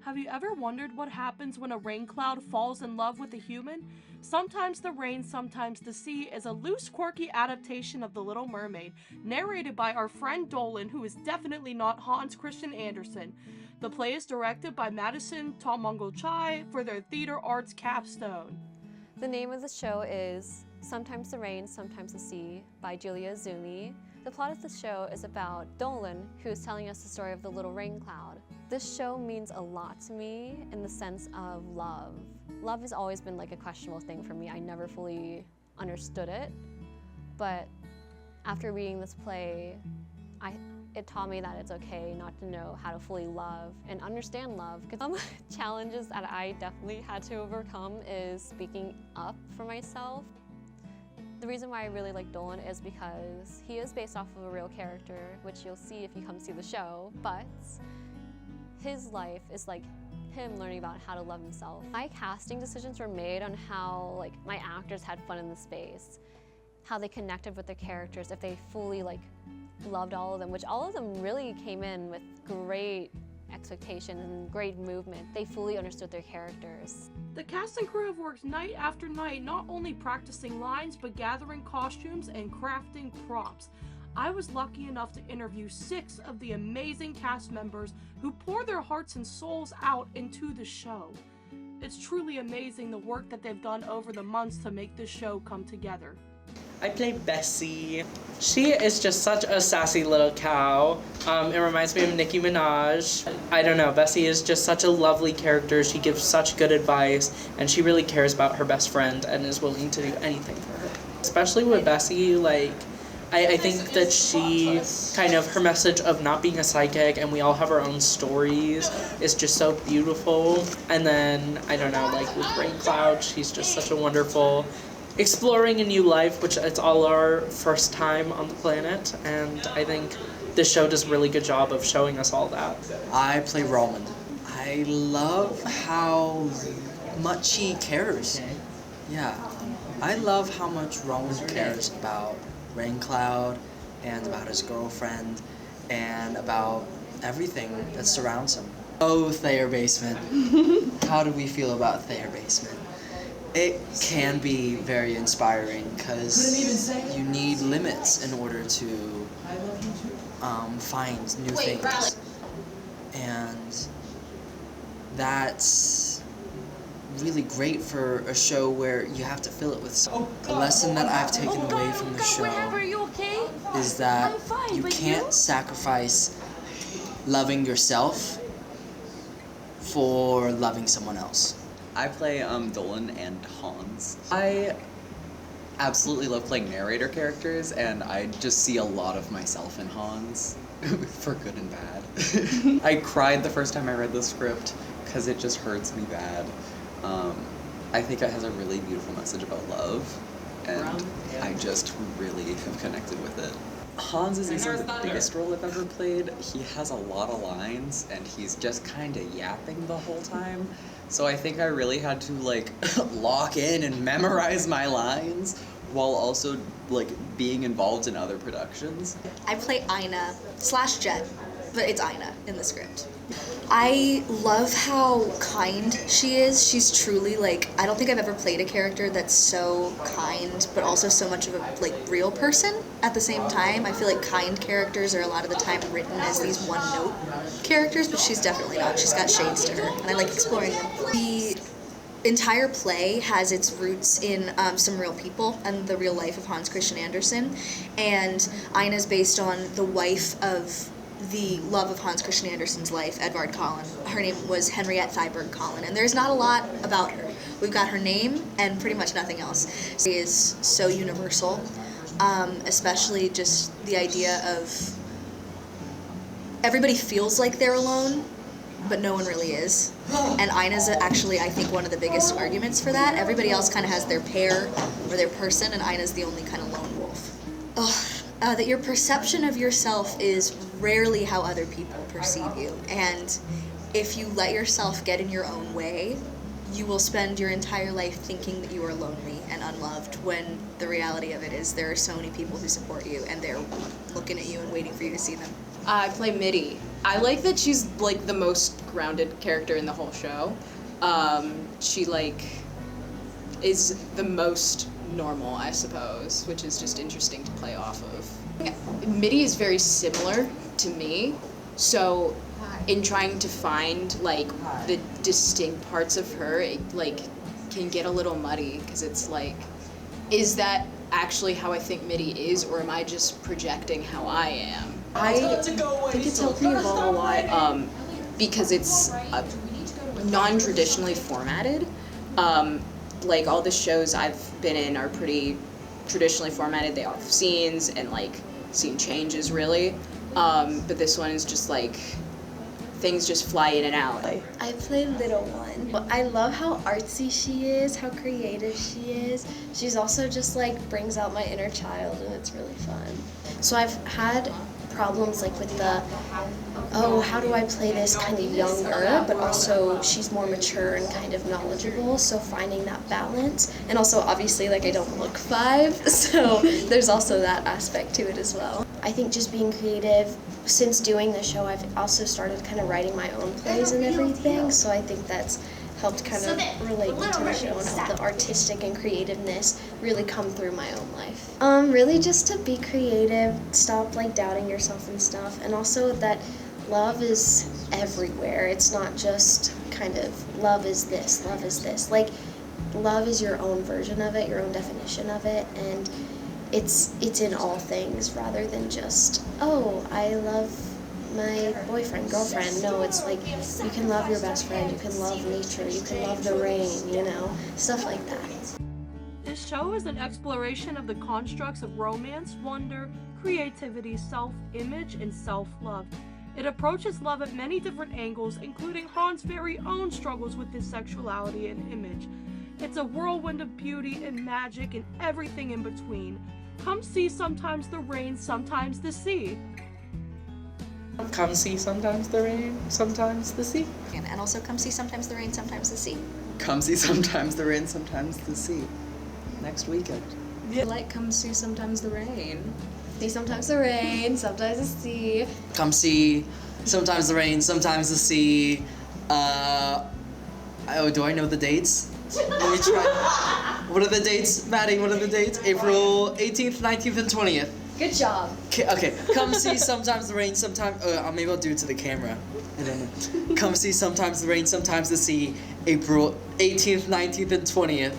Have you ever wondered what happens when a rain cloud falls in love with a human? Sometimes the Rain, Sometimes the Sea is a loose, quirky adaptation of The Little Mermaid, narrated by our friend Dolan, who is definitely not Hans Christian Andersen. The play is directed by Madison Chai for their theater arts capstone. The name of the show is Sometimes the Rain, Sometimes the Sea by Julia Zumi. The plot of the show is about Dolan, who is telling us the story of the little rain cloud. This show means a lot to me in the sense of love. Love has always been like a questionable thing for me. I never fully understood it, but after reading this play, it taught me that it's okay not to know how to fully love and understand love. Some challenges that I definitely had to overcome is speaking up for myself. The reason why I really like Dolan is because he is based off of a real character, which you'll see if you come see the show, but his life is like him learning about how to love himself. My casting decisions were made on how my actors had fun in the space, how they connected with their characters, if they fully loved all of them, which all of them really came in with great expectations and great movement. They fully understood their characters. The cast and crew have worked night after night, not only practicing lines, but gathering costumes and crafting props. I was lucky enough to interview 6 of the amazing cast members who pour their hearts and souls out into the show. It's truly amazing the work that they've done over the months to make this show come together. I play Bessie. She is just such a sassy little cow. It reminds me of Nicki Minaj. I don't know, Bessie is just such a lovely character. She gives such good advice, and she really cares about her best friend and is willing to do anything for her. Especially with Bessie, I think that she her message of not being a psychic and we all have our own stories is just so beautiful. And then, I don't know, with Rain Cloud, she's just such a wonderful exploring a new life, which it's all our first time on the planet, and I think this show does a really good job of showing us all that. I play Roman. I love how much he cares. Yeah, I love how much Roman cares about Rain Cloud and about his girlfriend and about everything that surrounds him. Oh, Thayer Basement. How do we feel about Thayer Basement? It can be very inspiring because you need limits in order to find new things. And that's really great for a show where you have to fill it with something. The lesson that I've taken away from the show is that you can't sacrifice loving yourself for loving someone else. I play Dolan and Hans. I absolutely love playing narrator characters, and I just see a lot of myself in Hans, for good and bad. I cried the first time I read the script because it just hurts me bad. I think it has a really beautiful message about love, and I just really have connected with it. Hans is easily the biggest role I've ever played. He has a lot of lines, and he's just kind of yapping the whole time. So I think I really had to lock in and memorize my lines while also being involved in other productions. I play Ina / Jet, but it's Ina in the script. I love how kind she is. She's truly I don't think I've ever played a character that's so kind, but also so much of a real person at the same time. I feel like kind characters are a lot of the time written as these one-note characters, but she's definitely not. She's got shades to her, and I like exploring them. The entire play has its roots in some real people and the real life of Hans Christian Andersen, and Ina's based on the wife of the love of Hans Christian Andersen's life, Edvard Collin. Her name was Henriette Thyberg Collin, and there's not a lot about her. We've got her name and pretty much nothing else. She is so universal, especially just the idea of everybody feels like they're alone, but no one really is. And Ina's actually, I think, one of the biggest arguments for that. Everybody else kind of has their pair or their person, and Ina's the only kind of lone wolf. That your perception of yourself is rarely how other people perceive you. And if you let yourself get in your own way, you will spend your entire life thinking that you are lonely and unloved, when the reality of it is there are so many people who support you, and they're looking at you and waiting for you to see them. I play Mitty. I like that she's like the most grounded character in the whole show. She like is the most normal, I suppose, which is just interesting to play off of. Mitty is very similar to me, so in trying to find like the distinct parts of her, it like can get a little muddy because it's like, is that actually how I think Mitty is, or am I just projecting how I am? I think it's helped me evolve a lot because it's non-traditionally formatted. Like all the shows I've been in are pretty traditionally formatted. They all have scenes and like scene changes really. But this one is just like things just fly in and out. I play Little One, but I love how artsy she is, how creative she is. She's also just like brings out my inner child, and it's really fun. So I've had problems like with the, oh, how do I play this kind of younger, but also she's more mature and kind of knowledgeable, so finding that balance. And also obviously like I don't look 5, so there's also that aspect to it as well. I think just being creative, since doing the show I've also started kind of writing my own plays and everything, so I think that's helped kind of relate me to the show and help the artistic and creativeness really come through my own life. Really just to be creative, stop like doubting yourself and stuff, and also that love is everywhere. It's not just kind of love is this, love is this. Like love is your own version of it, your own definition of it, and it's in all things rather than just, oh, I love my boyfriend, girlfriend. No, it's like you can love your best friend, you can love nature, you can love the rain, you know, stuff like that. This show is an exploration of the constructs of romance, wonder, creativity, self-image, and self-love. It approaches love at many different angles, including Han's very own struggles with his sexuality and image. It's a whirlwind of beauty and magic and everything in between. Come see Sometimes the Rain, Sometimes the Sea. Come see Sometimes the Rain, Sometimes the Sea. And also come see Sometimes the Rain, Sometimes the Sea. Come see Sometimes the Rain, Sometimes the Sea. Next weekend. Like come see Sometimes the Rain. See Sometimes the Rain, Sometimes the Sea. Come see Sometimes the Rain, Sometimes the Sea. Oh, do I know the dates? Let me try. What are the dates, Maddie? What are the dates? April 18th, 19th, and 20th. Good job. Okay. Come see Sometimes the Rain, Sometimes. Maybe I'll do it to the camera. I don't know. Come see Sometimes the Rain, Sometimes the Sea. April 18th, 19th, and 20th.